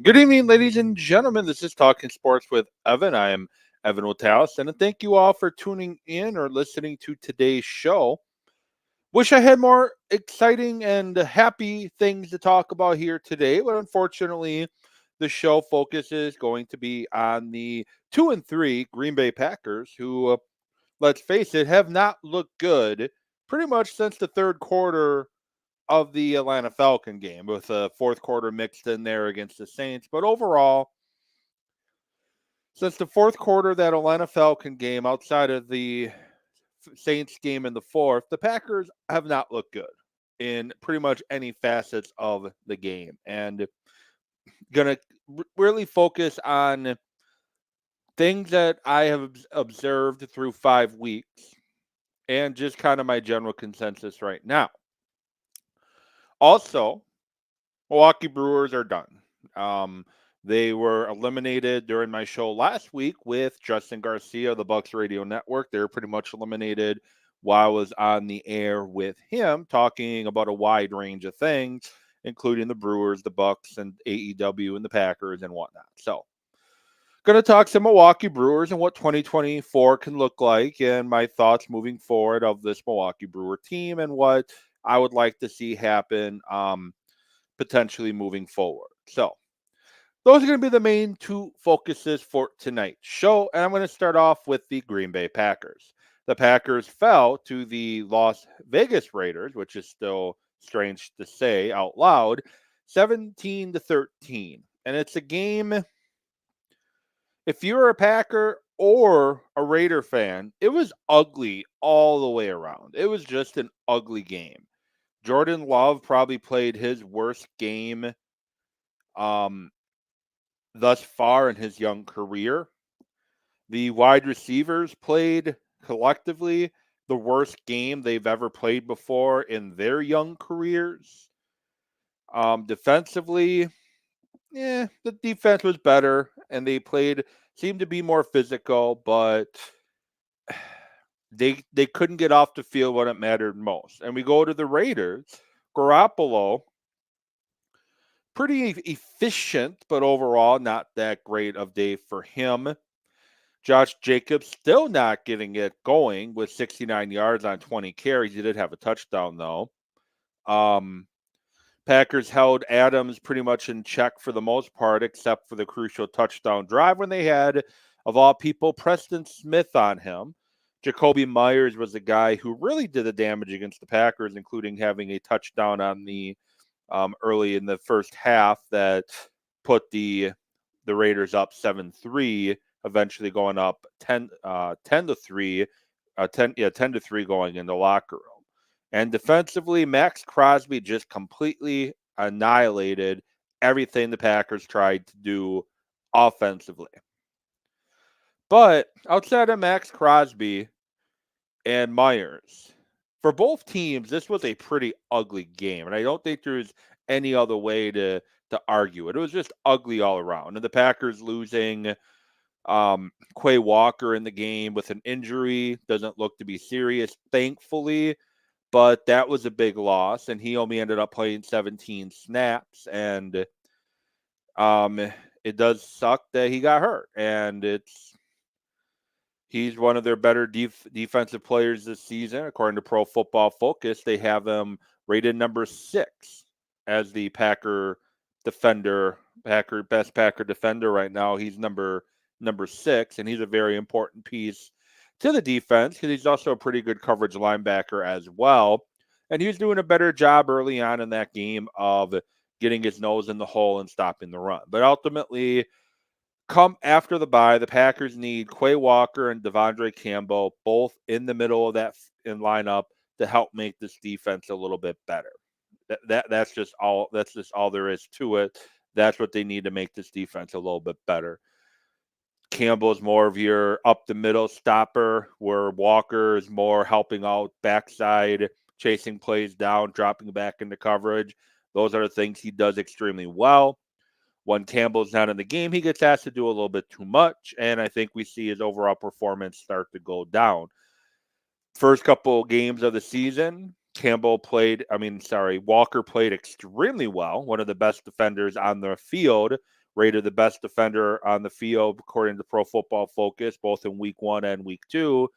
Good evening, ladies and gentlemen. This is Talking Sports with Evan. I am Evan Witalis, and thank you all for tuning in or listening to today's show. Wish I had more exciting and happy things to talk about here today, but unfortunately, the show focus is going to be on the 2-3 Green Bay Packers, who, let's face it, have not looked good pretty much since the third quarter of the Atlanta Falcon game, with a fourth quarter mixed in there against the Saints. But overall, since the fourth quarter of that Atlanta Falcon game, outside of the Saints game in the fourth, the Packers have not looked good in pretty much any facets of the game. And going to really focus on things that I have observed through 5 weeks and just kind of my general consensus right now. Also, Milwaukee Brewers are done. Um, they were eliminated during my show last week with Justin Garcia, the Bucks Radio Network. They were pretty much eliminated while I was on the air with him, talking about a wide range of things, including the Brewers, the Bucks, and AEW, and the Packers and whatnot. So, going to talk some Milwaukee Brewers and what 2024 can look like, and my thoughts moving forward of this Milwaukee Brewer team and what I would like to see happen. Potentially moving forward. So, those are going to be the main two focuses for tonight's show. And I'm going to start off with the Green Bay Packers. The Packers fell to the Las Vegas Raiders, which is still strange to say out loud, 17-13. And it's a game, if you're a Packer or a Raider fan, it was ugly all the way around. It was just an ugly game. Jordan Love probably played his worst game um, thus far in his young career. The wide receivers played collectively the worst game they've ever played before in their young careers. Defensively, the defense was better, and seemed to be more physical, but they couldn't get off the field when it mattered most. And we go to the Raiders. Garoppolo, pretty efficient, but overall not that great of day for him. Josh Jacobs still not getting it going with 69 yards on 20 carries. He did have a touchdown, though. Packers held Adams pretty much in check for the most part, except for the crucial touchdown drive when they had, of all people, Preston Smith on him. Jacoby Myers was the guy who really did the damage against the Packers, including having a touchdown on the early in the first half that put the Raiders up 7-3, eventually going up 10-3, 10-3 going in the locker room. And defensively, Max Crosby just completely annihilated everything the Packers tried to do offensively. But outside of Max Crosby and Myers, for both teams, this was a pretty ugly game, and I don't think there's any other way to argue it. It was just ugly all around. And the Packers losing Quay Walker in the game with an injury doesn't look to be serious, thankfully, but that was a big loss, and he only ended up playing 17 snaps, and it does suck that he got hurt, and he's one of their better defensive players this season. According to Pro Football Focus, they have him rated number 6 as the best Packer defender right now. He's number 6, and he's a very important piece to the defense because he's also a pretty good coverage linebacker as well. And he was doing a better job early on in that game of getting his nose in the hole and stopping the run. But ultimately, come after the bye, the Packers need Quay Walker and Devondre Campbell both in the middle of that lineup to help make this defense a little bit better. That's just all there is to it. That's what they need to make this defense a little bit better. Campbell is more of your up the middle stopper, where Walker is more helping out backside, chasing plays down, dropping back into coverage. Those are the things he does extremely well. When Campbell's not in the game, he gets asked to do a little bit too much, and I think we see his overall performance start to go down. First couple games of the season, Walker played extremely well, one of the best defenders on the field, rated the best defender on the field according to Pro Football Focus, both in week 1 and week 2.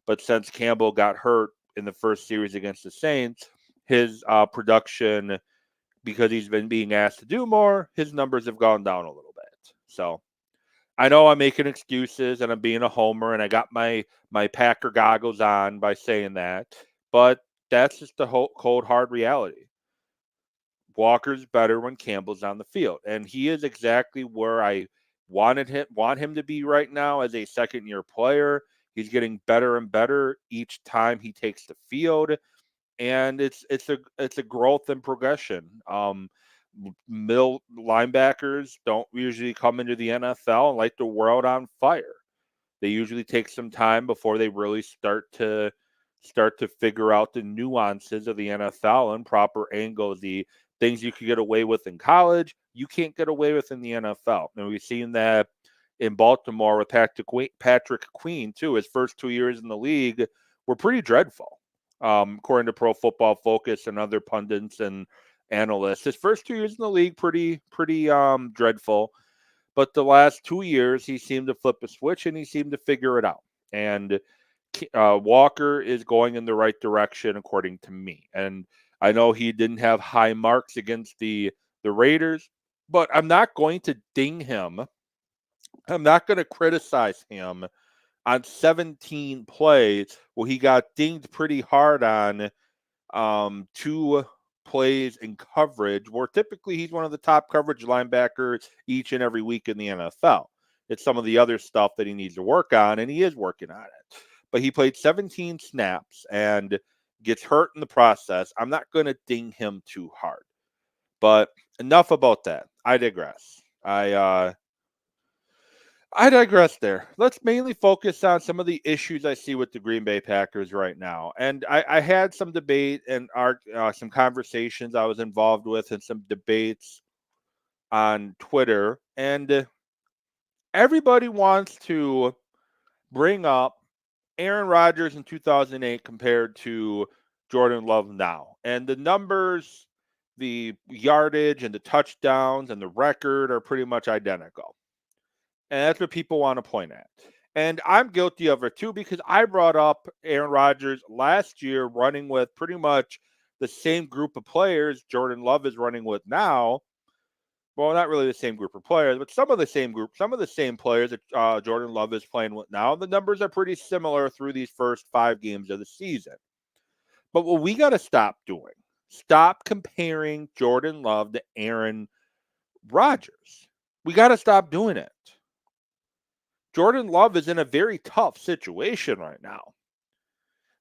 But since Campbell got hurt in the first series against the Saints, his production, because he's been being asked to do more, his numbers have gone down a little bit. So I know I'm making excuses and I'm being a homer, and I got my Packer goggles on by saying that, but that's just the cold hard reality. Walker's better when Campbell's on the field, and he is exactly where I want him to be right now as a second-year player. He's getting better and better each time he takes the field, and it's a growth and progression. Middle linebackers don't usually come into the NFL and light the world on fire. They usually take some time before they really start to figure out the nuances of the NFL and proper angles. The things you could get away with in college, you can't get away with in the NFL. And we've seen that in Baltimore with Patrick Queen too. His first 2 years in the league were pretty dreadful, according to Pro Football Focus and other pundits and analysts. His first 2 years in the league pretty dreadful. But the last 2 years, he seemed to flip a switch and he seemed to figure it out. And Walker is going in the right direction, according to me. And I know he didn't have high marks against the Raiders, but I'm not going to ding him. I'm not going to criticize him on 17 plays where he got dinged pretty hard on 2 plays in coverage, where typically he's one of the top coverage linebackers each and every week in the NFL. It's some of the other stuff that he needs to work on, and he is working on it. But he played 17 snaps and gets hurt in the process. I'm not going to ding him too hard. But enough about that. I digress. I digress there. Let's mainly focus on some of the issues I see with the Green Bay Packers right now. And I had some debate and some conversations I was involved with and some debates on Twitter. And everybody wants to bring up Aaron Rodgers in 2008 compared to Jordan Love now. And the numbers, the yardage and the touchdowns and the record are pretty much identical. And that's what people want to point at. And I'm guilty of it too, because I brought up Aaron Rodgers last year running with pretty much the same group of players Jordan Love is running with now. Well, not really the same group of players, but some of the same players that Jordan Love is playing with now. The numbers are pretty similar through these first 5 games of the season. But what we got to stop comparing Jordan Love to Aaron Rodgers. We got to stop doing it. Jordan Love is in a very tough situation right now.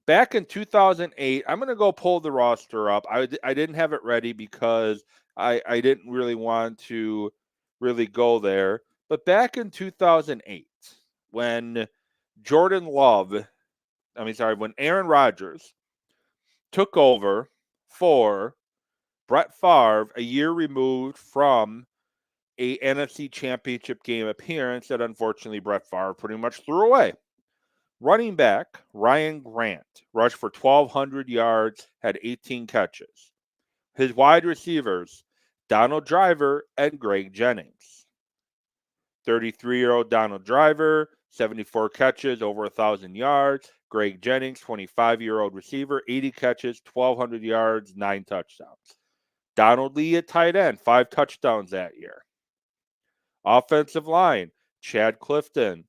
Back in 2008, I'm going to go pull the roster up. I didn't have it ready because I didn't really want to really go there. But back in 2008, when when Aaron Rodgers took over for Brett Favre a year removed from a NFC Championship game appearance that unfortunately Brett Favre pretty much threw away. Running back Ryan Grant rushed for 1,200 yards, had 18 catches. His wide receivers, Donald Driver and Greg Jennings. 33-year-old Donald Driver, 74 catches, over 1,000 yards. Greg Jennings, 25-year-old receiver, 80 catches, 1,200 yards, 9 touchdowns. Donald Lee at tight end, 5 touchdowns that year. Offensive line, Chad Clifton,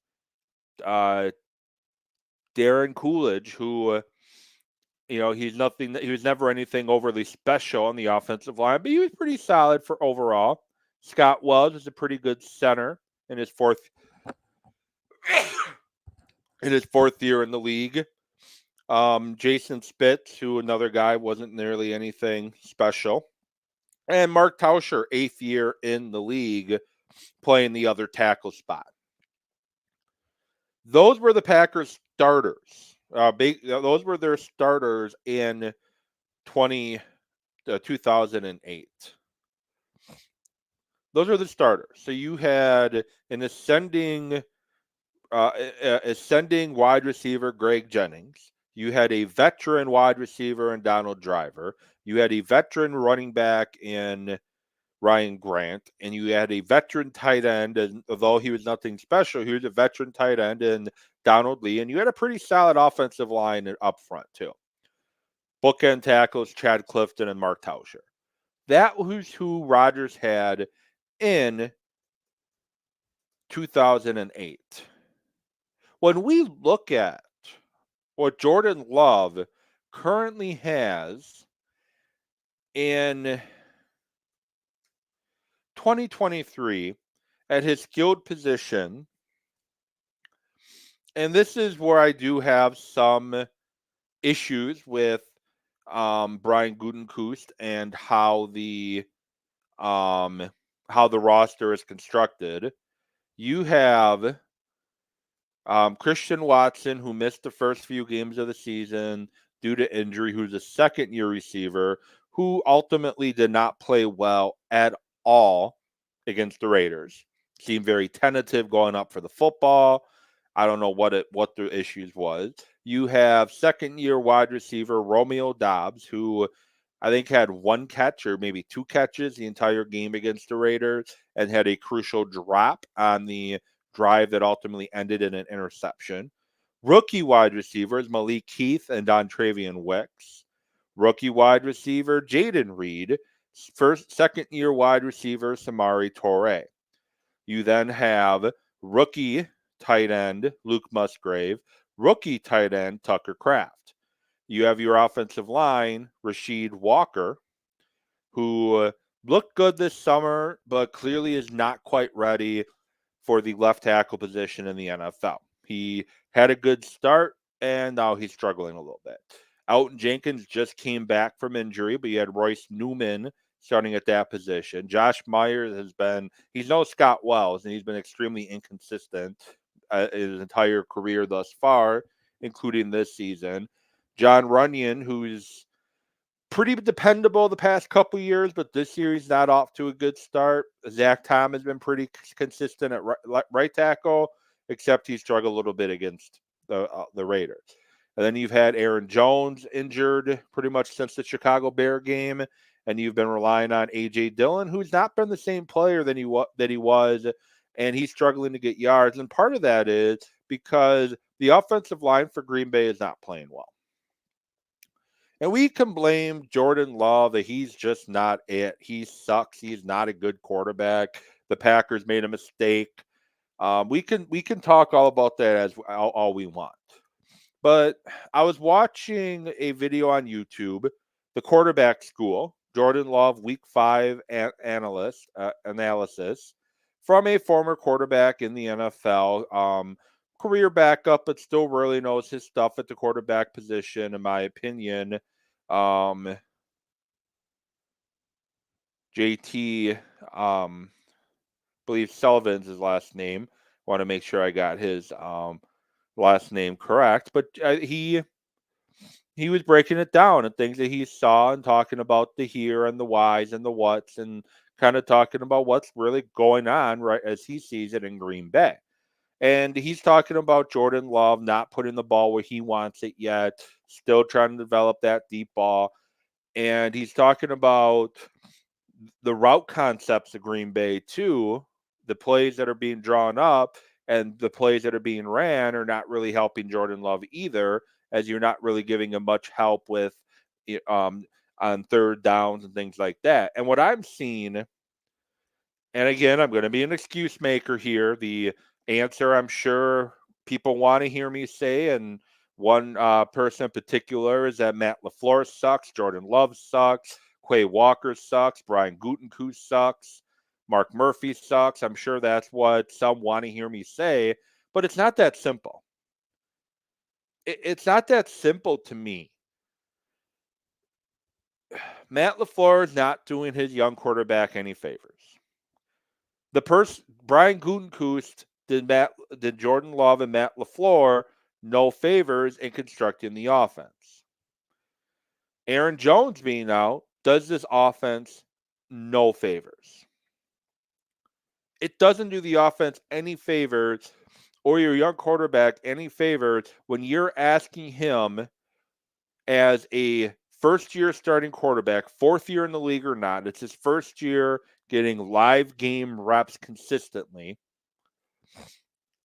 Darren Coolidge, who, he was never anything overly special on the offensive line, but he was pretty solid for overall. Scott Wells is a pretty good center in his fourth year in the league. Jason Spitz, who another guy wasn't nearly anything special. And Mark Tauscher, 8th year in the league, playing the other tackle spot. Those were the Packers' starters. Those were their starters in 2008. Those are the starters. So you had an ascending wide receiver, Greg Jennings. You had a veteran wide receiver in Donald Driver. You had a veteran running back in Ryan Grant, and you had a veteran tight end, and although he was nothing special, he was a veteran tight end in Donald Lee, and you had a pretty solid offensive line up front too. Bookend tackles Chad Clifton and Mark Tauscher. That was who Rodgers had in 2008. When we look at what Jordan Love currently has in 2023 at his skilled position, and this is where I do have some issues with Brian Gutekunst and how the roster is constructed. You have Christian Watson, who missed the first few games of the season due to injury, who's a second-year receiver, who ultimately did not play well at all against the Raiders. Seemed very tentative going up for the football. I don't know what the issues was. You have second-year wide receiver Romeo Doubs, who I think had one catch or maybe two catches the entire game against the Raiders and had a crucial drop on the drive that ultimately ended in an interception. Rookie wide receivers Malik Heath and Dontrevion Wicks. Rookie wide receiver Jaden Reed. Second-year wide receiver Samari Toure. You then have rookie tight end Luke Musgrave. Rookie tight end Tucker Kraft. You have your offensive line, Rasheed Walker, who looked good this summer, but clearly is not quite ready for the left tackle position in the NFL. He had a good start, and now he's struggling a little bit. Elton Jenkins just came back from injury, but you had Royce Newman starting at that position. Josh Myers he's no Scott Wells, and he's been extremely inconsistent his entire career thus far, including this season. John Runyon, who's pretty dependable the past couple years, but this year he's not off to a good start. Zach Tom has been pretty consistent at right tackle, except he struggled a little bit against the Raiders. And then you've had Aaron Jones injured pretty much since the Chicago Bear game, and you've been relying on A.J. Dillon, who's not been the same player that he was, and he's struggling to get yards. And part of that is because the offensive line for Green Bay is not playing well. And we can blame Jordan Love that he's just not it. He sucks. He's not a good quarterback. The Packers made a mistake. We can talk all about that as all we want. But I was watching a video on YouTube, the quarterback school, Jordan Love Week 5 analysis from a former quarterback in the NFL. Career backup, but still really knows his stuff at the quarterback position, in my opinion. JT, believe Sullivan's his last name. Want to make sure I got his last name correct, but he was breaking it down and things that he saw and talking about the here and the whys and the whats and kind of talking about what's really going on right as he sees it in Green Bay. And he's talking about Jordan Love not putting the ball where he wants it yet, still trying to develop that deep ball. And he's talking about the route concepts of Green Bay too, the plays that are being drawn up and the plays that are being ran are not really helping Jordan Love either, as you're not really giving him much help with on third downs and things like that. And what I'm seeing, and again, I'm going to be an excuse maker here. The answer I'm sure people want to hear me say, and one person in particular, is that Matt LaFleur sucks, Jordan Love sucks, Quay Walker sucks, Brian Gutekunst sucks, Mark Murphy sucks. I'm sure that's what some want to hear me say, but it's not that simple. It's not that simple to me. Matt LaFleur is not doing his young quarterback any favors. Brian Gutekunst did Jordan Love and Matt LaFleur no favors in constructing the offense. Aaron Jones being out does this offense no favors. It doesn't do the offense any favors or your young quarterback any favors when you're asking him as a first-year starting quarterback, fourth year in the league or not. It's his first year. getting live game reps consistently.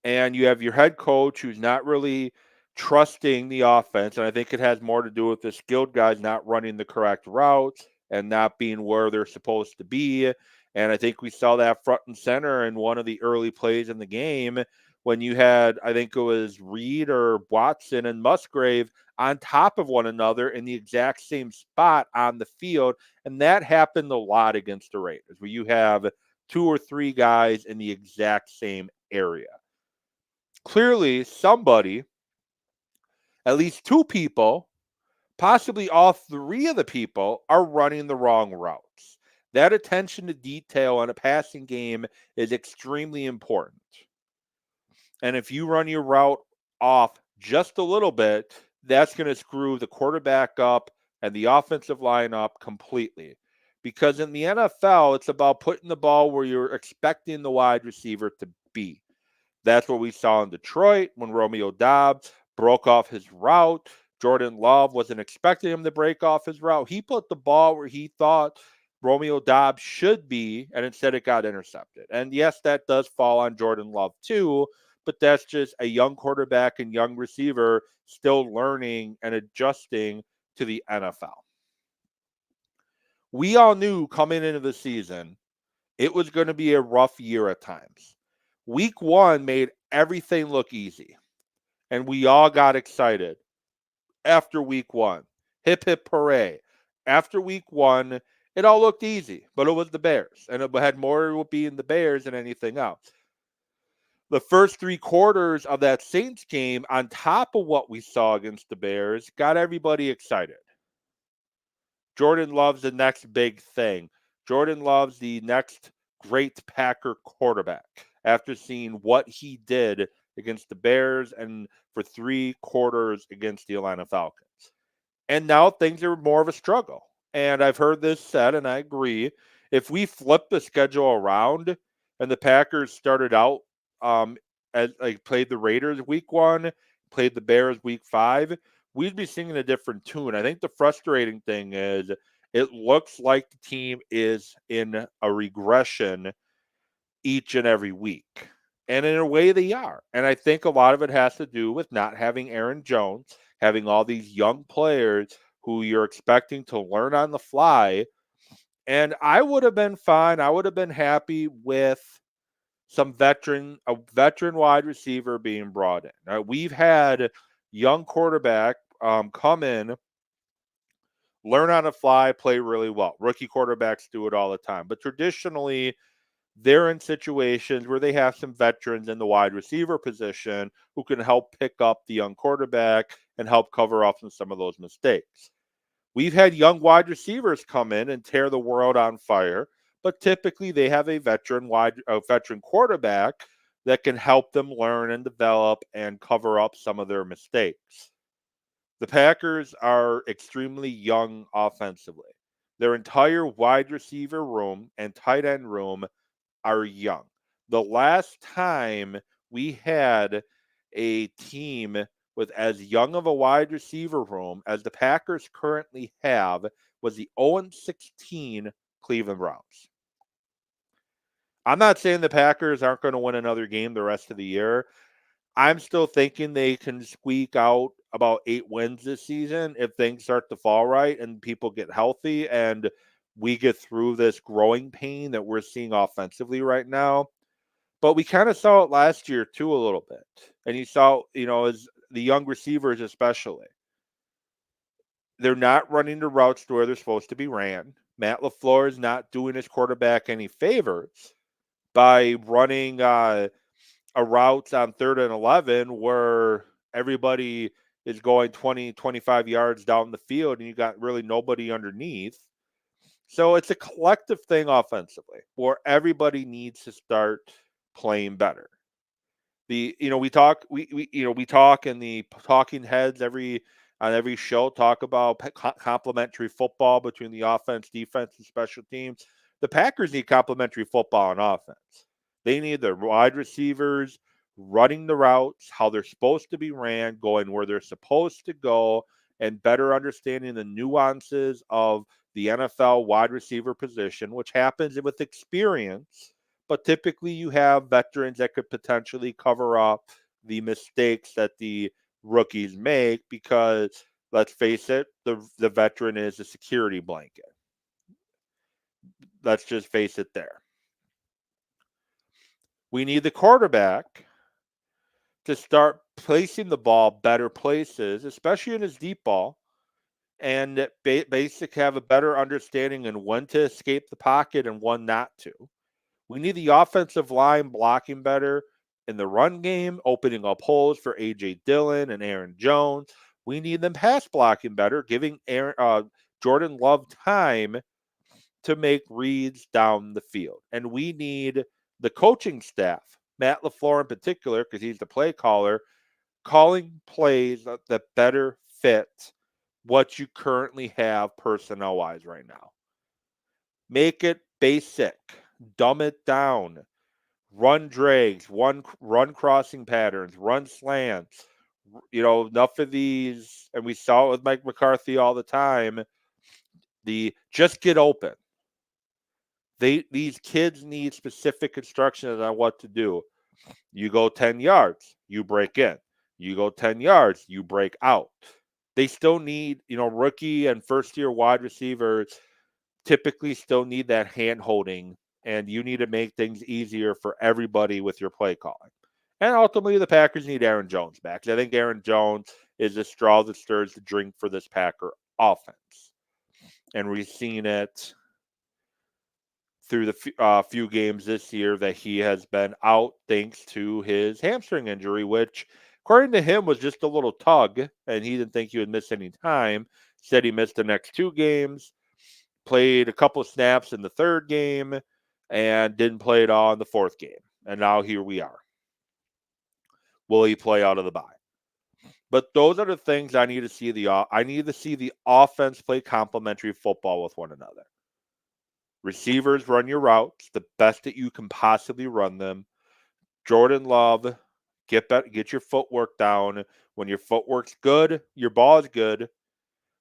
And you have your head coach who's not really trusting the offense. And I think it has more to do with the skilled guys not running the correct routes and not being where they're supposed to be. And I think we saw that front and center in one of the early plays in the game when you had, I think it was Reed or Watson and Musgrave on top of one another in the exact same spot on the field. And that happened a lot against the Raiders, where you have two or three guys in the exact same area. Clearly, somebody, at least two people, possibly all three of the people, are running the wrong routes. That attention to detail on a passing game is extremely important. And if you run your route off just a little bit, that's going to screw the quarterback up and the offensive line up completely. Because in the NFL, it's about putting the ball where you're expecting the wide receiver to be. That's what we saw in Detroit when Romeo Doubs broke off his route. Jordan Love wasn't expecting him to break off his route. He put the ball where he thought Romeo Doubs should be, and instead it got intercepted. And yes, that does fall on Jordan Love too, but that's just a young quarterback and young receiver still learning and adjusting to the NFL. We all knew coming into the season it was going to be a rough year at times. Week 1 made everything look easy, and we all got excited after week 1. Hip, hip, hooray. After week 1, it all looked easy, but it was the Bears, and it had more to being the Bears than anything else. The first 3 quarters of that Saints game, on top of what we saw against the Bears, got everybody excited. Jordan Love's the next big thing. Jordan Love's the next great Packer quarterback after seeing what he did against the Bears and for 3 quarters against the Atlanta Falcons. And now things are more of a struggle. And I've heard this said, and I agree. If we flip the schedule around and the Packers started out as like played the Raiders week 1, played the Bears week 5, we'd be singing a different tune. I think the frustrating thing is it looks like the team is in a regression each and every week. And in a way, they are. And I think a lot of it has to do with not having Aaron Jones, having all these young players who you're expecting to learn on the fly. And I would have been fine. I would have been happy with a veteran wide receiver being brought in. Now, we've had young quarterback come in, learn on the fly, play really well. Rookie quarterbacks do it all the time. But traditionally, they're in situations where they have some veterans in the wide receiver position who can help pick up the young quarterback and help cover up some of those mistakes. We've had young wide receivers come in and tear the world on fire, but typically they have a veteran quarterback that can help them learn and develop and cover up some of their mistakes. The Packers are extremely young offensively. Their entire wide receiver room and tight end room are young. The last time we had a team with as young of a wide receiver room as the Packers currently have was the 0-16 Cleveland Browns. I'm not saying the Packers aren't going to win another game the rest of the year. I'm still thinking they can squeak out about 8 wins this season if things start to fall right and people get healthy and we get through this growing pain that we're seeing offensively right now. But we kind of saw it last year too a little bit. And you saw, as the young receivers especially, they're not running the routes to where they're supposed to be ran. Matt LaFleur is not doing his quarterback any favors by running a route on 3rd and 11 where everybody is going 20, 25 yards down the field and you got really nobody underneath. So it's a collective thing offensively where everybody needs to start playing better. We talk and the talking heads on every show talk about complementary football between the offense, defense, and special teams. The Packers need complementary football on offense. They need their wide receivers running the routes, how they're supposed to be ran, going where they're supposed to go, and better understanding the nuances of the NFL wide receiver position, which happens with experience, but typically you have veterans that could potentially cover up the mistakes that the rookies make because let's face it, the veteran is a security blanket. Let's just face it there. We need the quarterback to start placing the ball better places, especially in his deep ball, and basic have a better understanding in when to escape the pocket and when not to. We need the offensive line blocking better in the run game, opening up holes for A.J. Dillon and Aaron Jones. We need them pass blocking better, giving Jordan Love time to make reads down the field. And we need the coaching staff, Matt LaFleur in particular, because he's the play caller, calling plays that better fit what you currently have personnel-wise right now. Make it basic. Dumb it down. Run drags, run crossing patterns, run slants. Enough of these, and we saw it with Mike McCarthy all the time. The just get open. These kids need specific instructions on what to do. You go 10 yards, you break in. You go 10 yards, you break out. They still need, rookie and first-year wide receivers typically still need that hand-holding, and you need to make things easier for everybody with your play calling. And ultimately, the Packers need Aaron Jones back. I think Aaron Jones is the straw that stirs the drink for this Packer offense. And we've seen it through the few games this year that he has been out thanks to his hamstring injury, which, according to him, was just a little tug, and he didn't think he would miss any time. Said he missed the next 2 games, played a couple of snaps in the 3rd game, and didn't play at all in the 4th game. And now here we are. Will he play out of the bye? But those are the things I need to see. I need to see the offense play complementary football with one another. Receivers, run your routes the best that you can possibly run them. Jordan Love, get your footwork down. When your footwork's good, your ball is good.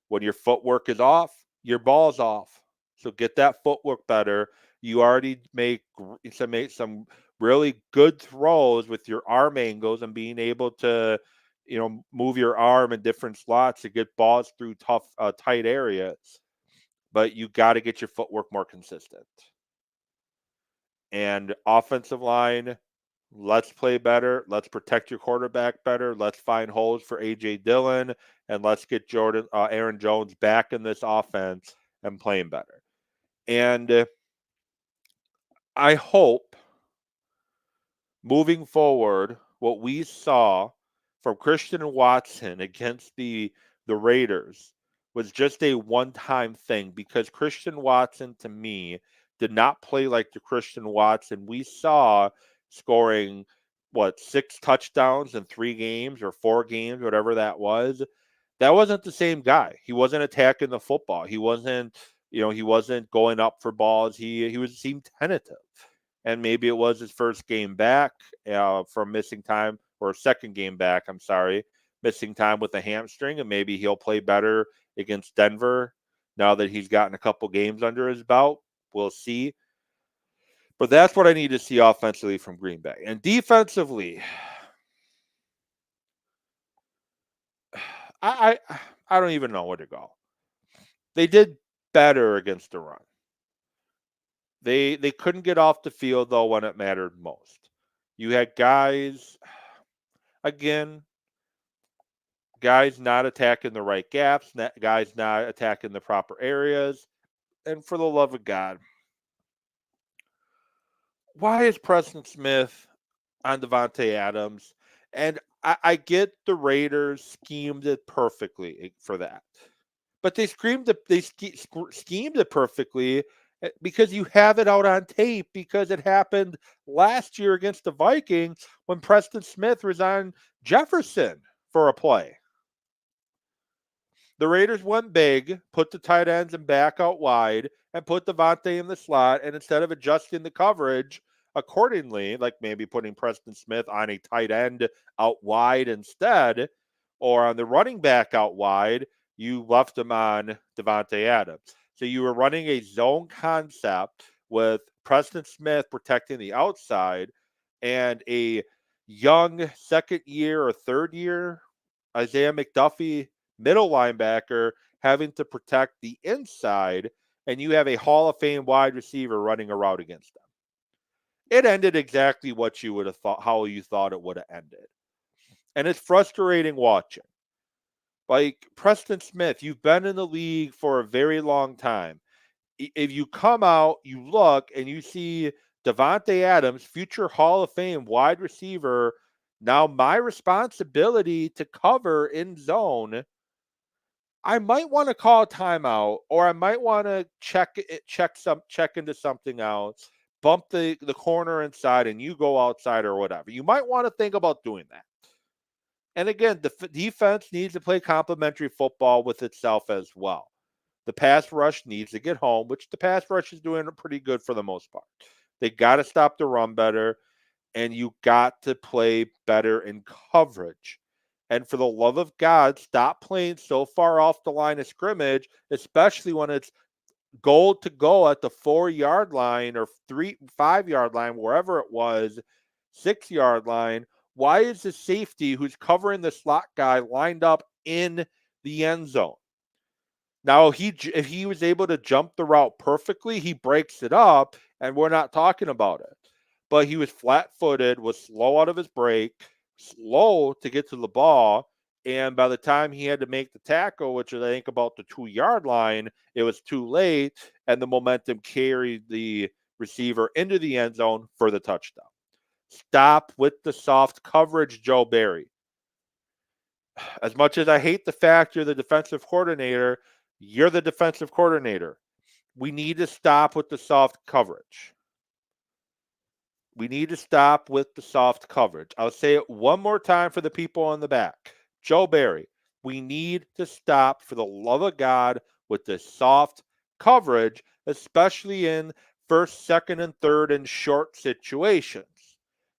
When your footwork is off, your ball is off. So get that footwork better. You already make some really good throws with your arm angles and being able to, move your arm in different slots to get balls through tough, tight areas. But you got to get your footwork more consistent. And offensive line, let's play better. Let's protect your quarterback better. Let's find holes for A.J. Dillon, and let's get Aaron Jones back in this offense and playing better. And I hope moving forward, what we saw from Christian Watson against the Raiders was just a one-time thing, because Christian Watson, to me, did not play like the Christian Watson we saw scoring, 6 touchdowns in 3 games or 4 games, whatever that was. That wasn't the same guy. He wasn't attacking the football. He wasn't, he wasn't going up for balls. He seemed tentative. And maybe it was his first game back from missing time, or second game back, missing time with a hamstring, and maybe he'll play better against Denver now that he's gotten a couple games under his belt. We'll see. But that's what I need to see offensively from Green Bay. And defensively, I don't even know where to go. They did better against the run. They couldn't get off the field, though, when it mattered most. You had guys not attacking the right gaps, guys not attacking the proper areas. And for the love of God, why is Preston Smith on Devontae Adams? And I get the Raiders schemed it perfectly for that. But they schemed it perfectly because you have it out on tape, because it happened last year against the Vikings when Preston Smith was on Jefferson for a play. The Raiders went big, put the tight ends and back out wide, and put Devontae in the slot. And instead of adjusting the coverage accordingly, like maybe putting Preston Smith on a tight end out wide instead, or on the running back out wide, you left him on Devontae Adams. So you were running a zone concept with Preston Smith protecting the outside and a young second year or third year Isaiah McDuffie middle linebacker having to protect the inside, and you have a Hall of Fame wide receiver running a route against them. It ended exactly what you would have thought, how you thought it would have ended. And it's frustrating watching. Like Preston Smith, you've been in the league for a very long time. If you come out, you look, and you see Devontae Adams, future Hall of Fame wide receiver, now my responsibility to cover in zone, I might want to call a timeout, or I might want to check into something else, bump the corner inside, and you go outside or whatever. You might want to think about doing that. And again, the defense needs to play complementary football with itself as well. The pass rush needs to get home, which the pass rush is doing pretty good for the most part. They got to stop the run better, and you got to play better in coverage. And for the love of God, stop playing so far off the line of scrimmage, especially when it's goal to go at the 4-yard line or 5-yard line, wherever it was, 6-yard line. Why is the safety who's covering the slot guy lined up in the end zone? Now, if he was able to jump the route perfectly, he breaks it up, and we're not talking about it. But he was flat-footed, was slow out of his break, slow to get to the ball, and by the time he had to make the tackle, which is I think about the 2-yard line, it was too late, and the momentum carried the receiver into the end zone for the touchdown. Stop with the soft coverage, Joe Barry. As much as I hate the fact you're the defensive coordinator, you're the defensive coordinator. We need to stop with the soft coverage. We need to stop with the soft coverage. I'll say it one more time for the people in the back. Joe Barry, we need to stop, for the love of God, with the soft coverage, especially in first, second, and third and short situations.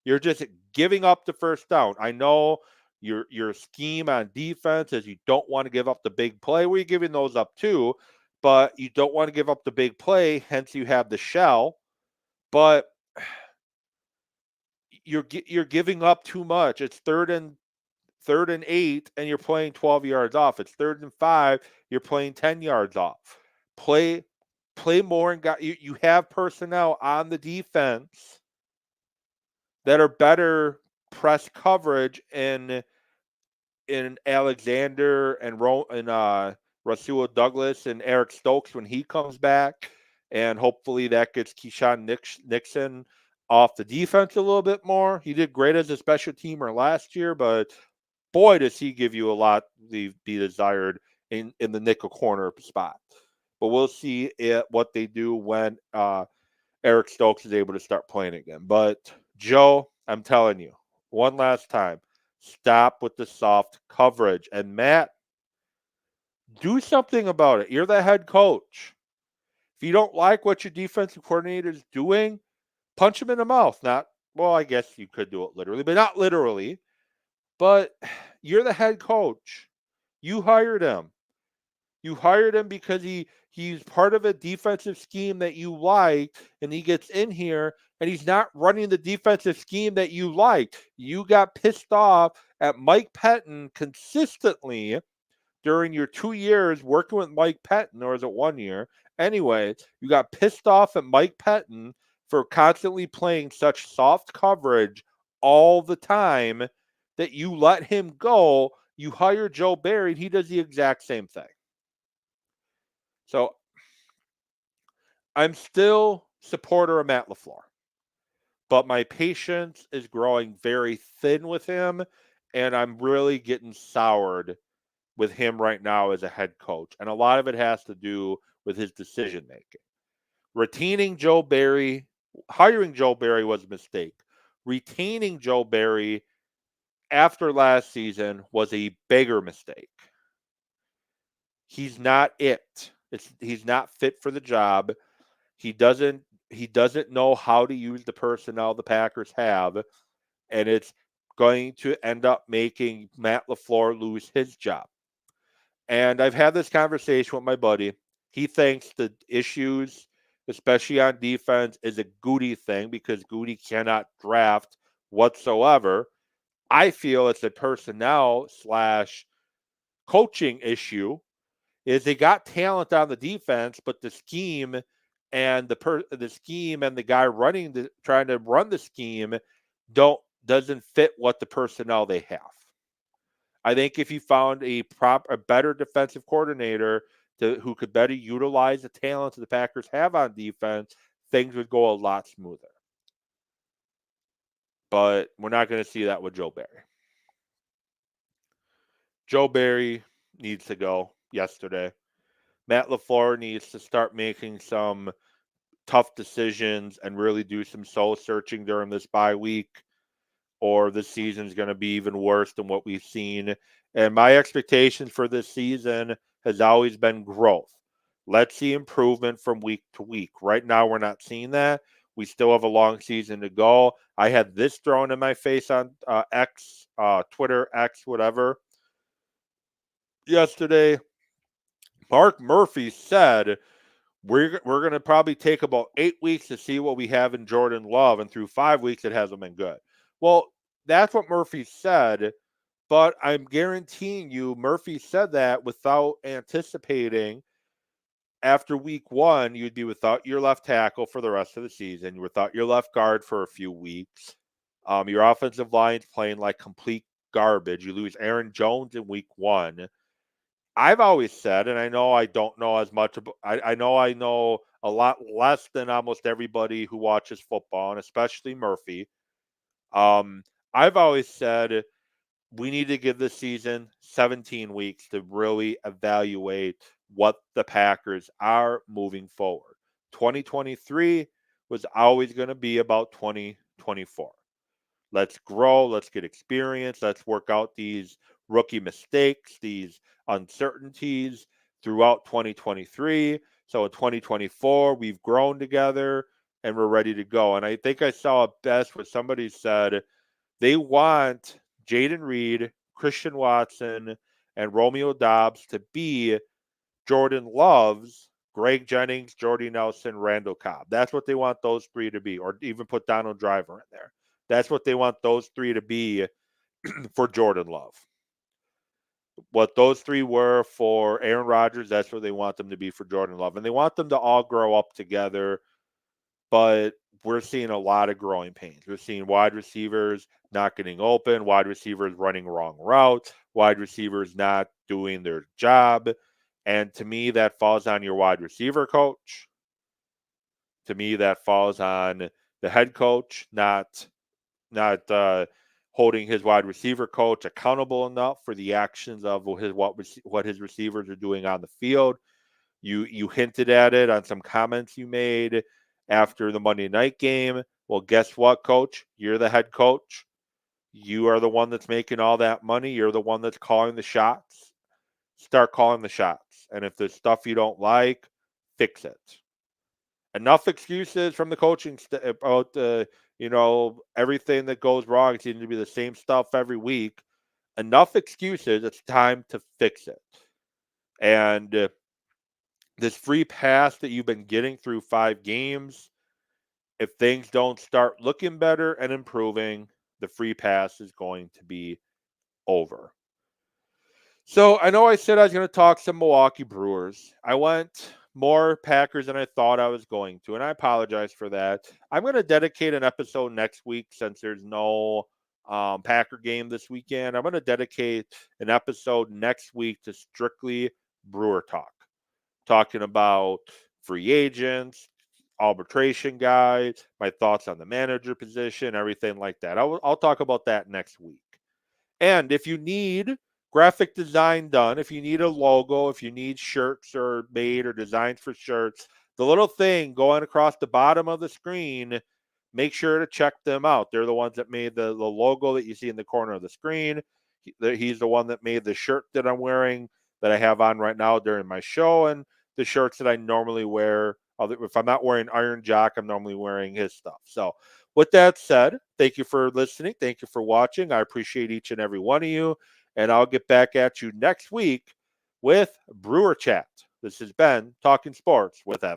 You're just giving up the first down. I know your scheme on defense is you don't want to give up the big play. We're giving those up too, but you don't want to give up the big play, hence you have the shell. But you're giving up too much. It's third and 8, and you're playing 12 yards off. It's third and 5, you're playing 10 yards off. Play more, and you have personnel on the defense that are better press coverage in Alexander and Rasul Douglas and Eric Stokes when he comes back, and hopefully that gets Keyshawn Nixon off the defense a little bit more. He did great as a special teamer last year, but boy, does he give you a lot be desired in the nickel corner spot. But we'll see what they do when Eric Stokes is able to start playing again. But Joe, I'm telling you, one last time, stop with the soft coverage. And Matt, do something about it. You're the head coach. If you don't like what your defensive coordinator is doing, punch him in the mouth. Well, I guess you could do it literally, but not literally. But you're the head coach. You hired him. You hired him because he's part of a defensive scheme that you like, and he gets in here and he's not running the defensive scheme that you like. You got pissed off at Mike Pettin consistently during your 2 years working with Mike Pettin, or is it 1 year? Anyway, you got pissed off at Mike Pettin for constantly playing such soft coverage all the time that you let him go. You hire Joe Barry, and he does the exact same thing. So I'm still supporter of Matt LaFleur, but my patience is growing very thin with him, and I'm really getting soured with him right now as a head coach. And a lot of it has to do with his decision making. Hiring Joe Barry was a mistake. Retaining Joe Barry after last season was a bigger mistake. He's not it. He's not fit for the job. He doesn't know how to use the personnel the Packers have, and it's going to end up making Matt LaFleur lose his job. And I've had this conversation with my buddy. He thinks the issues, especially on defense, is a Goody thing because Goody cannot draft whatsoever. I feel it's a personnel slash coaching issue. Is they got talent on the defense, but the scheme and the scheme and the guy trying to run the scheme doesn't fit what the personnel they have. I think if you found a better defensive coordinator who could better utilize the talent that the Packers have on defense, things would go a lot smoother. But we're not going to see that with Joe Barry. Joe Barry needs to go yesterday. Matt LaFleur needs to start making some tough decisions and really do some soul searching during this bye week, or this season's going to be even worse than what we've seen. And my expectations for this season has always been growth. Let's see improvement from week to week. Right now, we're not seeing that. We still have a long season to go. I had this thrown in my face on X, Twitter, X, whatever, yesterday. Mark Murphy said, we're going to probably take about 8 weeks to see what we have in Jordan Love, and through 5 weeks, it hasn't been good. Well, that's what Murphy said, but I'm guaranteeing you Murphy said that without anticipating after week 1, you'd be without your left tackle for the rest of the season, without your left guard for a few weeks. Your offensive line's playing like complete garbage. You lose Aaron Jones in week 1. I've always said, and I know I don't know as much, I know a lot less than almost everybody who watches football, and especially Murphy. I've always said we need to give this season 17 weeks to really evaluate what the Packers are moving forward. 2023 was always going to be about 2024. Let's grow. Let's get experience. Let's work out these rookie mistakes, these uncertainties throughout 2023. So in 2024, we've grown together and we're ready to go. And I think I saw it best where somebody said they want Jaden Reed, Christian Watson, and Romeo Doubs to be Jordan Love's Greg Jennings, Jordy Nelson, Randall Cobb. That's what they want those 3 to be, or even put Donald Driver in there. That's what they want those 3 to be for Jordan Love. What those 3 were for Aaron Rodgers, that's what they want them to be for Jordan Love. And they want them to all grow up together, but we're seeing a lot of growing pains. We're seeing wide receivers not getting open, wide receivers running wrong routes, wide receivers not doing their job. And to me, that falls on your wide receiver coach. To me, that falls on the head coach, not holding his wide receiver coach accountable enough for the actions of what his receivers are doing on the field. You hinted at it on some comments you made after the Monday night game. Well, guess what, coach? You're the head coach. You are the one that's making all that money. You're the one that's calling the shots. Start calling the shots. And if there's stuff you don't like, fix it. Enough excuses from the coaching about everything that goes wrong. It seems to be the same stuff every week. Enough excuses. It's time to fix it. And this free pass that you've been getting through 5 games, if things don't start looking better and improving, the free pass is going to be over. So I know I said I was going to talk some Milwaukee Brewers. I went more Packers than I thought I was going to, and I apologize for that. I'm going to dedicate an episode next week since there's no Packer game this weekend. I'm going to dedicate an episode next week to strictly Brewer talk, talking about free agents, arbitration guys, my thoughts on the manager position, everything like that. I'll talk about that next week. And if you need graphic design done, if you need a logo, if you need shirts or made or designs for shirts, the little thing going across the bottom of the screen, make sure to check them out. They're the ones that made the logo that you see in the corner of the screen. He's the one that made the shirt that I'm wearing, that I have on right now during my show, and the shirts that I normally wear. If I'm not wearing Iron Jock, I'm normally wearing his stuff. So with that said, thank you for listening. Thank you for watching. I appreciate each and every one of you. And I'll get back at you next week with Brewer Chat. This has been Talking Sports with Evan.